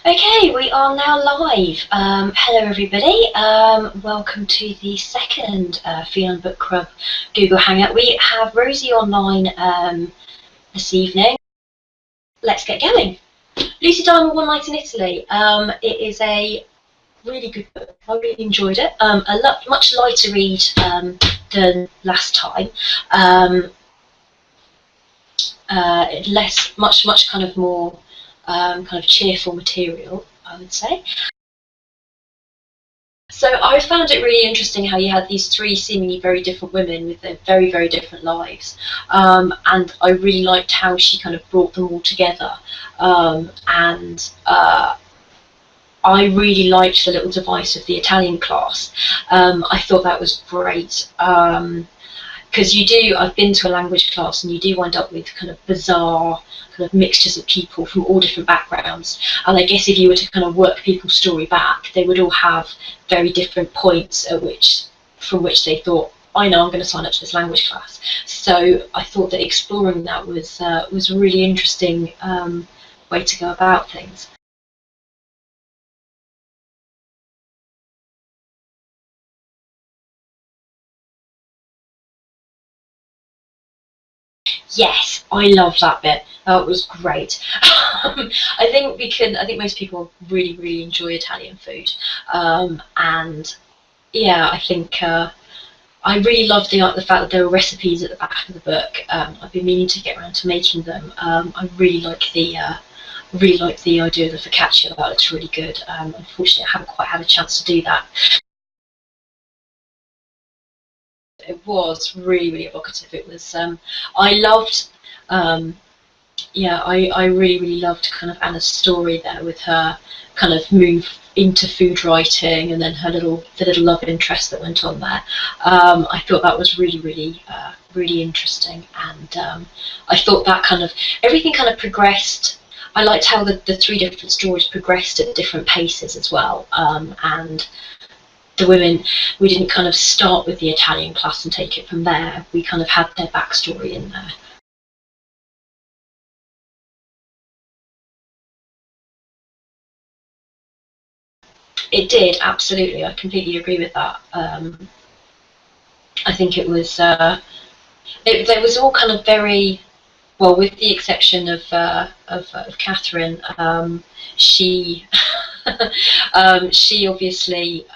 Okay, we are now live. Hello everybody, welcome to the second Feline Book Club Google Hangout. We have Rosie online this evening. Let's get going. Lucy Diamond, One Night in Italy. It is a really good book. I really enjoyed it. Much lighter read than last time. Much kind of more kind of cheerful material, I would say. So I found it really interesting how you had these three seemingly very different women with their very, very different lives. And I really liked how she kind of brought them all together. I really liked the little device of the Italian class. I thought that was great. Because I've been to a language class and you do wind up with kind of bizarre kind of mixtures of people from all different backgrounds. And I guess if you were to kind of work people's story back, they would all have very different points from which they thought, I know I'm going to sign up to this language class. So I thought that exploring that was a really interesting way to go about things. Yes, I love that bit. That was great. I think most people really, really enjoy Italian food, and yeah, I think I really love the fact that there are recipes at the back of the book. I've been meaning to get around to making them. I really like the idea of the focaccia. That looks really good. Unfortunately, I haven't quite had a chance to do that. It was really, really evocative. It was. I loved. I really, really loved kind of Anna's story there with her kind of move into food writing and then the little love interest that went on there. I thought that was really, really, really interesting, and I thought that kind of everything kind of progressed. I liked how the three different stories progressed at different paces as well, and the women, we didn't kind of start with the Italian class and take it from there. We kind of had their backstory in there. It did, absolutely. I completely agree with that. I think it was. There was all kind of very well, with the exception of Catherine. She she obviously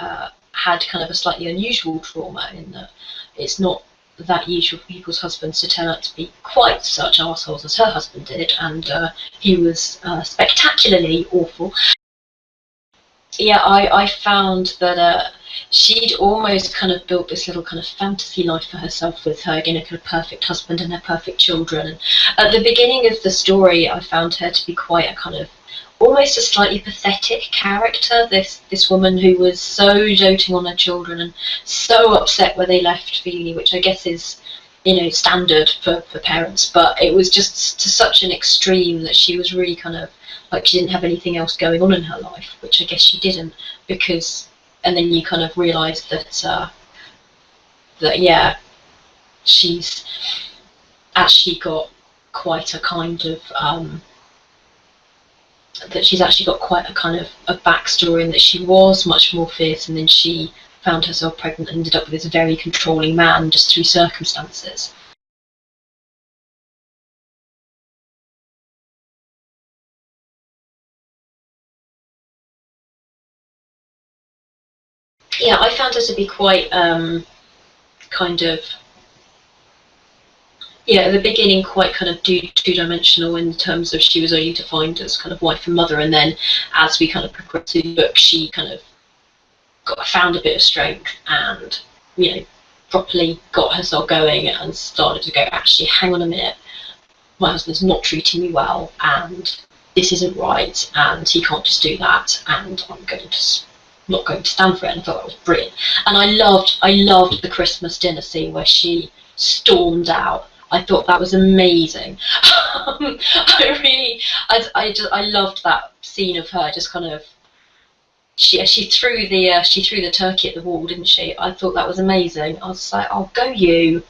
had kind of a slightly unusual trauma in that it's not that usual for people's husbands to turn out to be quite such assholes as her husband did, and he was spectacularly awful. Yeah, I found that she'd almost kind of built this little kind of fantasy life for herself with her, again, a kind of perfect husband and her perfect children. And at the beginning of the story, I found her to be quite a kind of almost a slightly pathetic character. This woman who was so doting on her children and so upset where they left for uni, which I guess is standard for parents, but it was just to such an extreme that she was really kind of like she didn't have anything else going on in her life, which I guess she didn't, because and then you kind of realise that yeah, she's actually got quite a kind of that she's actually got quite a kind of a backstory, and that she was much more fierce, and then she found herself pregnant and ended up with this very controlling man just through circumstances. Yeah, I found her to be quite kind of at the beginning quite kind of two-dimensional in terms of she was only defined as kind of wife and mother, and then as we kind of progressed through the book, she kind of found a bit of strength and properly got herself going and started to go, actually, hang on a minute, my husband's not treating me well, and this isn't right, and he can't just do that, and I'm not going to stand for it. And I thought that was brilliant. And I loved the Christmas dinner scene where she stormed out. I thought that was amazing. I loved that scene of her just kind of. She threw the turkey at the wall, didn't she? I thought that was amazing. I was like, "Oh, go you!"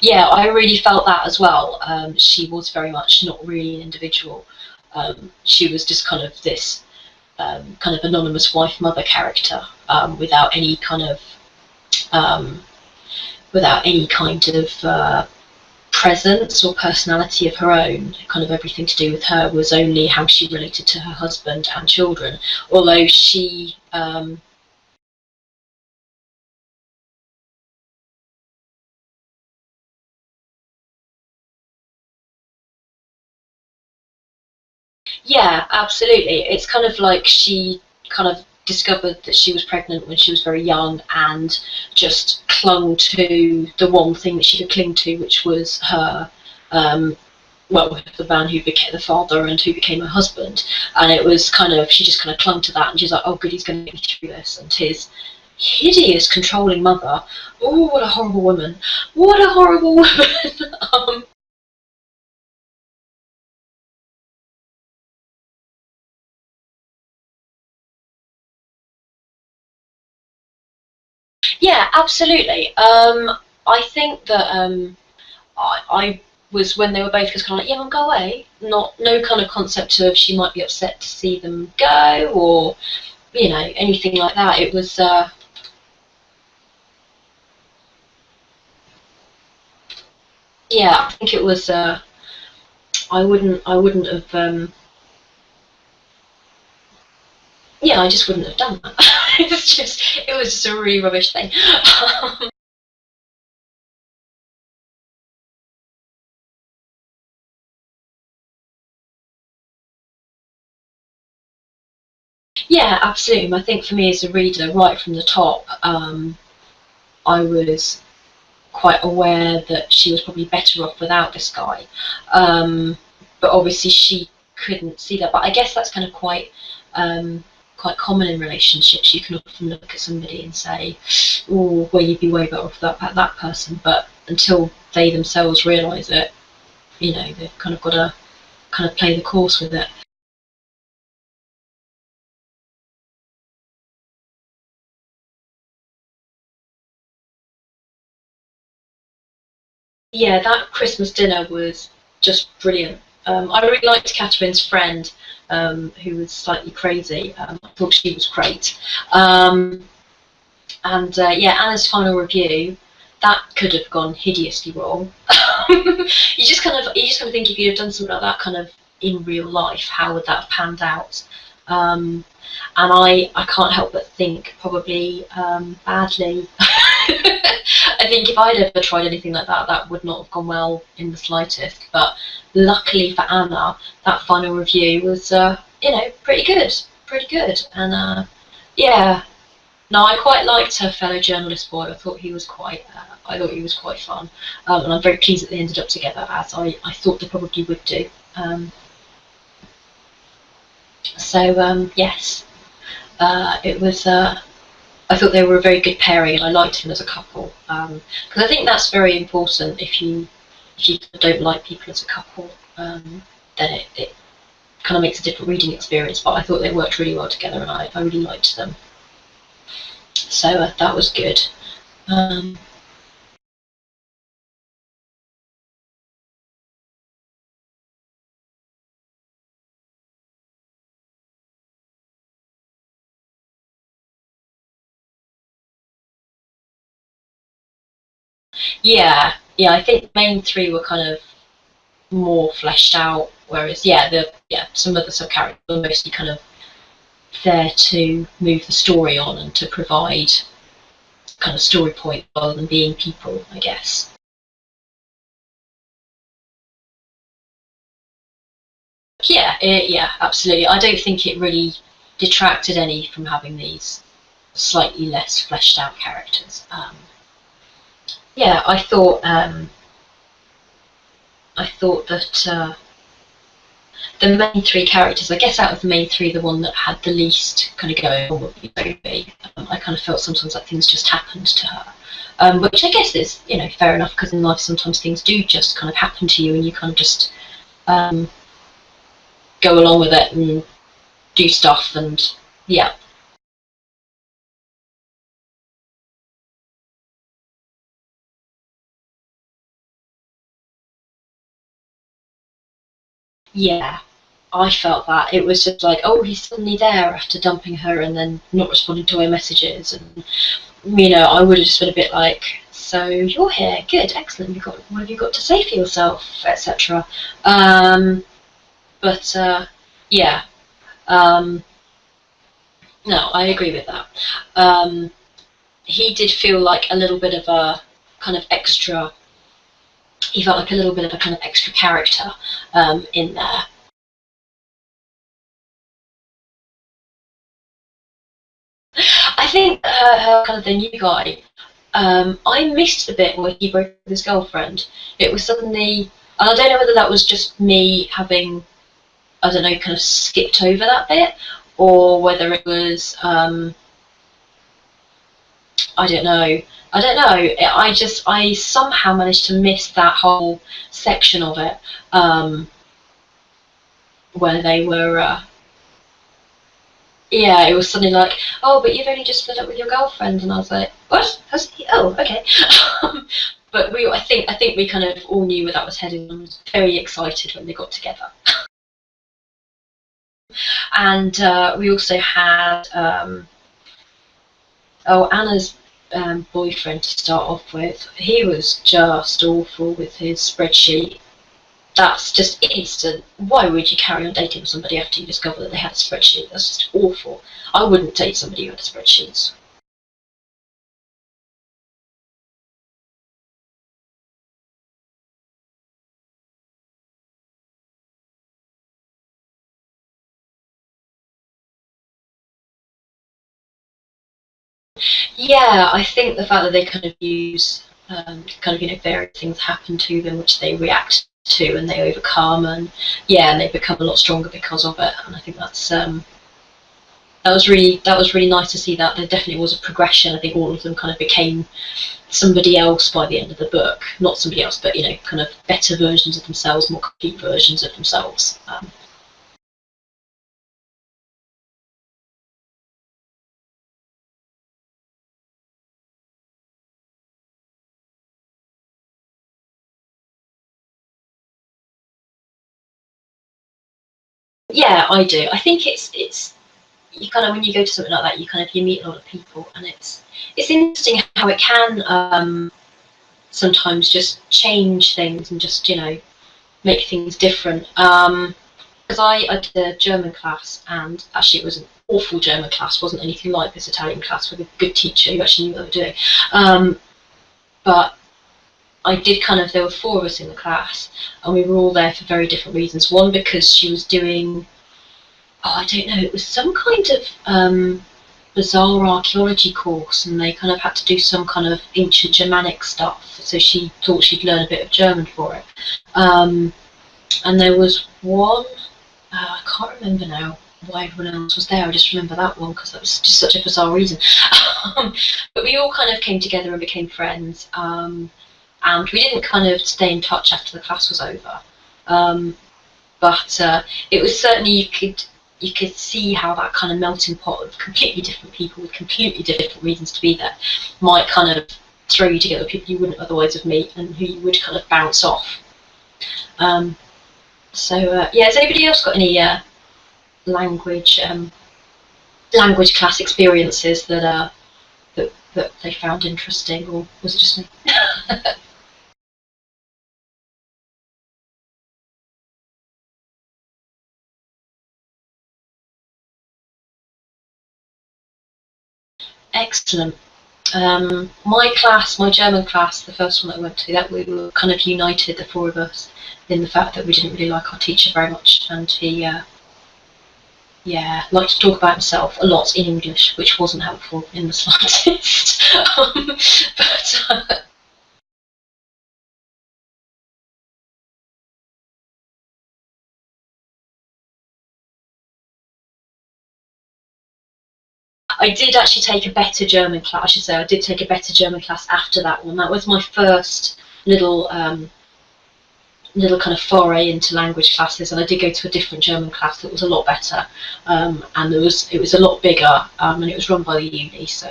yeah, I really felt that as well. She was very much not really an individual. She was just kind of this kind of anonymous wife mother character, without any kind of um, without any kind of presence or personality of her own. Kind of everything to do with her was only how she related to her husband and children. Although she, yeah, absolutely. It's kind of like she kind of discovered that she was pregnant when she was very young and just clung to the one thing that she could cling to, which was her um, well, the man who became the father and who became her husband. And it was kind of, she just kind of clung to that, and she's like, oh, good, he's going to get me through this. And his hideous, controlling mother, oh, what a horrible woman. What a horrible woman. Yeah, absolutely. I think that I was, when they were both just kind of like, yeah, Mum, go away. Not, no kind of concept of she might be upset to see them go, or, you know, anything like that. It was, yeah, I think it was, I wouldn't have, yeah, I just wouldn't have done that. It was just a really rubbish thing. Yeah, absolutely. I think for me as a reader, right from the top, I was quite aware that she was probably better off without this guy. But obviously she couldn't see that. But I guess that's kind of um, quite common in relationships. You can often look at somebody and say, "Oh, well, you'd be way better off without that person." But until they themselves realise it, you know, they've kind of got to kind of play the course with it. Yeah, that Christmas dinner was just brilliant. I really liked Catherine's friend, who was slightly crazy. I thought she was great. Um, and yeah, Anna's final review, that could have gone hideously wrong. You just kind of think if you'd have done something like that kind of in real life, how would that have panned out? Um, and I can't help but think probably badly. I think if I'd ever tried anything like that, that would not have gone well in the slightest. But luckily for Anna, that final review was, you know, pretty good. And yeah, no, I quite liked her fellow journalist boy. I thought he was quite fun, and I'm very pleased that they ended up together, as I thought they probably would do. So yes, it was. I thought they were a very good pairing, and I liked them as a couple. Because I think that's very important. If you don't like people as a couple, then it kind of makes a different reading experience. But I thought they worked really well together, and I really liked them. So that was good. Um, yeah, yeah. I think the main three were kind of more fleshed out, whereas some of the sub characters were mostly kind of there to move the story on and to provide kind of story point rather than being people, I guess. Yeah, absolutely. I don't think it really detracted any from having these slightly less fleshed out characters. Yeah, I thought that the main three characters, I guess out of the main three, the one that had the least kind of going on would be Sophie. I kind of felt sometimes like things just happened to her, which I guess is, you know, fair enough, because in life sometimes things do just kind of happen to you, and you kind of just um, go along with it and do stuff, and yeah. yeah, I felt that. It was just like, oh, he's suddenly there after dumping her and then not responding to her messages. And, I would have just been a bit like, so you're here, good, excellent, what have you got to say for yourself, etc. But, yeah, um, no, I agree with that. He did feel like a little bit of a kind of extra, he felt like a little bit of a kind of extra character in there. I think kind of the new guy, I missed the bit where he broke with his girlfriend. It was suddenly, and I don't know whether that was just me having, I don't know, kind of skipped over that bit, or whether it was, I don't know. I don't know. I somehow managed to miss that whole section of it, where they were, yeah, it was suddenly like, oh, but you've only just split up with your girlfriend, and I was like, what? Has he? Oh, okay. But I think we kind of all knew where that was headed, and was very excited when they got together. And we also had Anna's boyfriend to start off with. He was just awful with his spreadsheet. That's just instant. Why would you carry on dating with somebody after you discover that they had a spreadsheet? That's just awful. I wouldn't date somebody who had a spreadsheet. Yeah, I think the fact that they kind of use kind of various things happen to them which they react to and they overcome, and yeah, and they become a lot stronger because of it. And I think that was really nice to see that there definitely was a progression. I think all of them kind of became somebody else by the end of the book. Not somebody else, but kind of better versions of themselves, more complete versions of themselves. Yeah, I do. I think it's you kind of, when you go to something like that, you meet a lot of people, and it's interesting how it can sometimes just change things and just make things different. Because I did a German class, and actually it was an awful German class. Wasn't anything like this Italian class with a good teacher who actually knew what they were doing. But I did there were four of us in the class, and we were all there for very different reasons. One, because she was doing, oh, I don't know, it was some kind of bizarre archaeology course, and they kind of had to do some kind of ancient Germanic stuff. So she thought she'd learn a bit of German for it. And there was one, I can't remember now why everyone else was there. I just remember that one because that was just such a bizarre reason. But we all kind of came together and became friends. And we didn't kind of stay in touch after the class was over. But it was certainly, you could see how that kind of melting pot of completely different people with completely different reasons to be there might kind of throw you together with people you wouldn't otherwise have met and who you would kind of bounce off. Yeah, has anybody else got any language language class experiences that they found interesting, or was it just me? Excellent. My German class, the first one I went to, that we were kind of united, the four of us, in the fact that we didn't really like our teacher very much, and he, yeah, liked to talk about himself a lot in English, which wasn't helpful in the slightest. But I did actually take a better German class. I should say I did take a better German class after that one. That was my first little little kind of foray into language classes, and I did go to a different German class that was a lot better, and it was a lot bigger, and it was run by the uni, so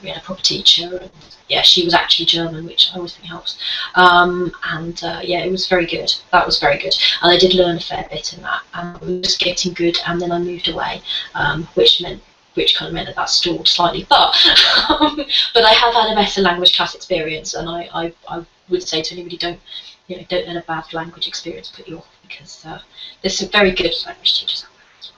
we had a proper teacher, and yeah, she was actually German, which I always think helps, and yeah, it was very good. That was very good, and I did learn a fair bit in that, and I was getting good, and then I moved away, which kind of meant that that stalled slightly, but I have had a better language class experience, and I would say to anybody, don't let a bad language experience put you off, because there's some very good language teachers out there as well.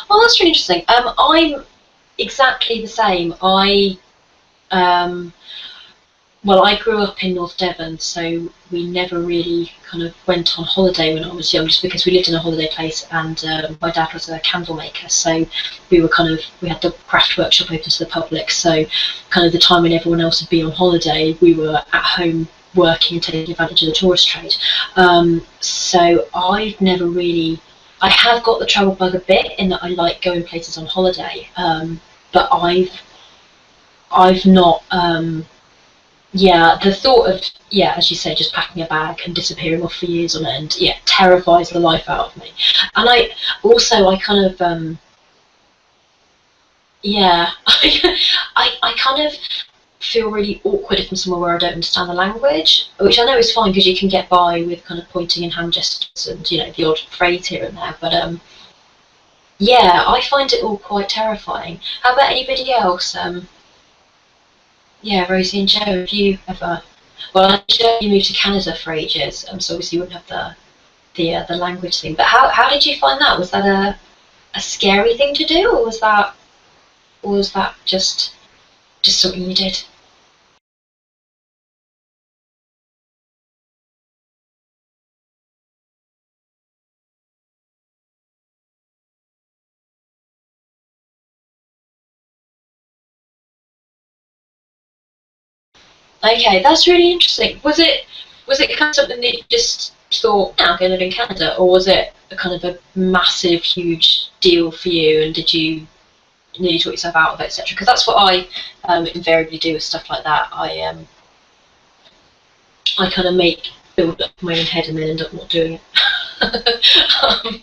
Well, that's really interesting. I'm exactly the same. Um, well, I grew up in North Devon, so we never really kind of went on holiday when I was young, just because we lived in a holiday place, and my dad was a candle maker, so we had the craft workshop open to the public, so kind of the time when everyone else would be on holiday, we were at home working and taking advantage of the tourist trade. So I've never really, I have got the travel bug a bit in that I like going places on holiday, but I've not. Yeah, the thought of, yeah, as you say, just packing a bag and disappearing off for years on end, yeah, terrifies the life out of me. And I kind of, yeah, I kind of feel really awkward if I'm somewhere where I don't understand the language, which I know is fine because you can get by with kind of pointing and hand gestures and, the odd phrase here and there. But yeah, I find it all quite terrifying. How about anybody else? Yeah, Rosie and Joe, have you ever? Well, I'm sure you moved to Canada for ages, so obviously you wouldn't have the language thing. But how did you find that? Was that a scary thing to do, or was that just something you did? Okay, that's really interesting. Was it kind of something that you just thought, "Yeah, I'm going to live in Canada," or was it a kind of a massive, huge deal for you? And did you nearly talk yourself out of it, etc.? Because that's what I invariably do with stuff like that. I kind of build up my own head and then end up not doing it. um,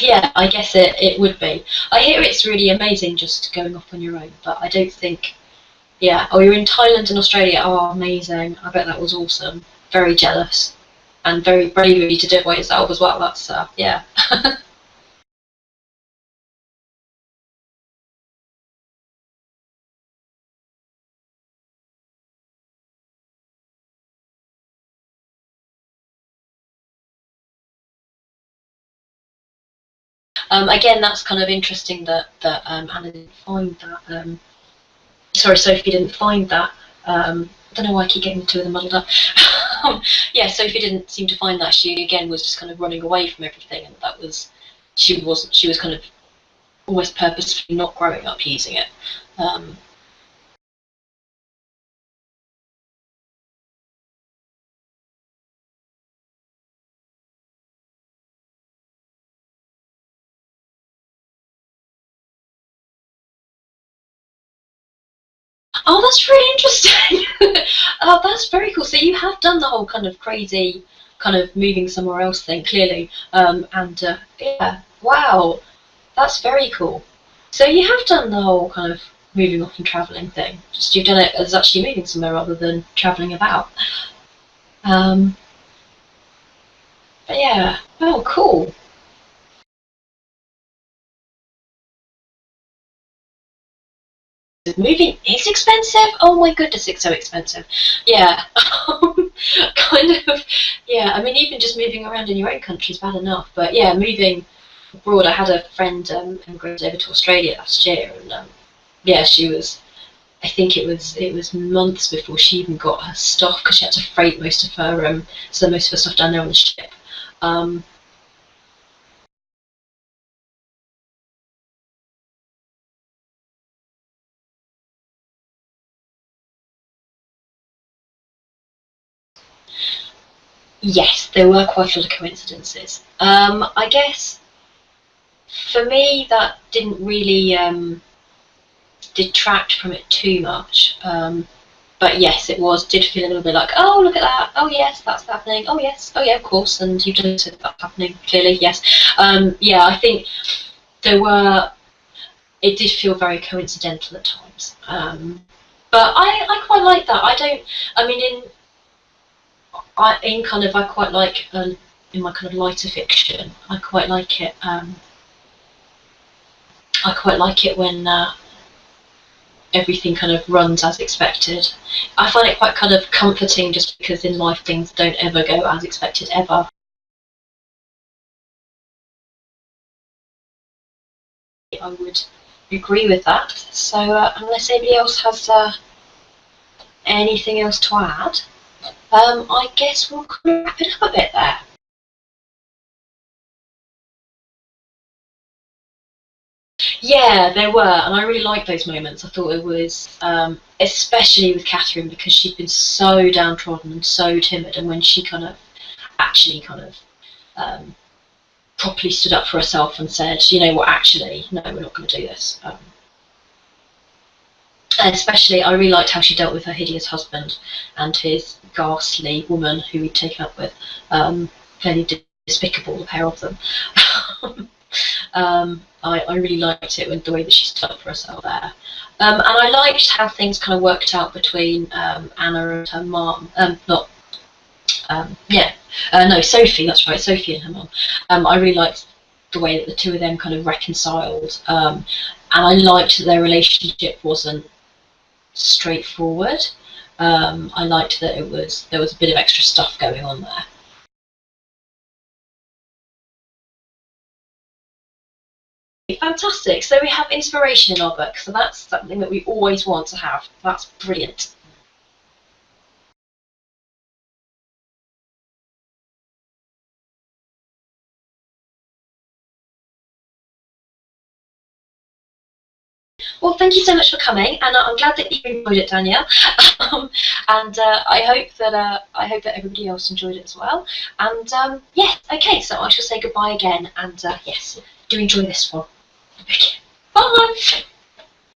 yeah, I guess it would be. I hear it's really amazing just going off on your own, but I don't think. Yeah. Oh, you're in Thailand and Australia. Oh, amazing! I bet that was awesome. Very jealous, and very brave of you to do it by yourself as well. That's yeah. Again, that's kind of interesting that Anna didn't find that. Sorry, Sophie didn't find that. I don't know why I keep getting the two of them muddled up. Yeah, Sophie didn't seem to find that. She again was just kind of running away from everything, and that was she was kind of almost purposefully not growing up using it. Um, oh, that's really interesting. Oh, that's very cool. So you have done the whole kind of crazy, kind of moving somewhere else thing, clearly. And yeah, wow, that's very cool. So you have done the whole kind of moving off and travelling thing. Just you've done it as actually moving somewhere rather than travelling about. Um, but yeah, oh, cool. Moving is expensive. Oh my goodness, it's so expensive. Yeah. kind of, yeah. I mean, even just moving around in your own country is bad enough, but yeah, moving abroad. I had a friend immigrated over to Australia last year, and yeah, she was. I think it was months before she even got her stuff because she had to freight most of her stuff down there on the ship. Um, yes, there were quite a lot of coincidences. I guess for me that didn't really detract from it too much. But yes, it did feel a little bit like, oh, look at that. Oh yes, that's happening. Oh yes. Oh yeah, of course. And you've done it, that's happening. Clearly, yes. Yeah, I think there were. It did feel very coincidental at times. But I quite like that. I don't. I mean, I quite like in my kind of lighter fiction. I quite like it. I quite like it when everything kind of runs as expected. I find it quite kind of comforting just because in life things don't ever go as expected ever. I would agree with that. So unless anybody else has anything else to add, I guess we'll kind of wrap it up a bit there. Yeah, there were, and I really liked those moments. I thought it was, especially with Catherine, because she'd been so downtrodden and so timid, and when she kind of actually kind of um, properly stood up for herself and said, you know what, actually, no, we're not going to do this. And especially, I really liked how she dealt with her hideous husband and his ghastly woman who he'd taken up with. Fairly despicable, the pair of them. I really liked it with the way that she stood up for herself there. And I liked how things kind of worked out between Anna and her mom. Not, yeah, no, Sophie, that's right, Sophie and her mom. I really liked the way that the two of them kind of reconciled. And I liked that their relationship wasn't straightforward. I liked that there was a bit of extra stuff going on there. Fantastic. So we have inspiration in our book, so that's something that we always want to have. That's brilliant. Well, thank you so much for coming, and I'm glad that you enjoyed it, Danielle. And I hope that everybody else enjoyed it as well. And yeah, okay. So I shall say goodbye again, and yes, do enjoy this one. Okay. Bye.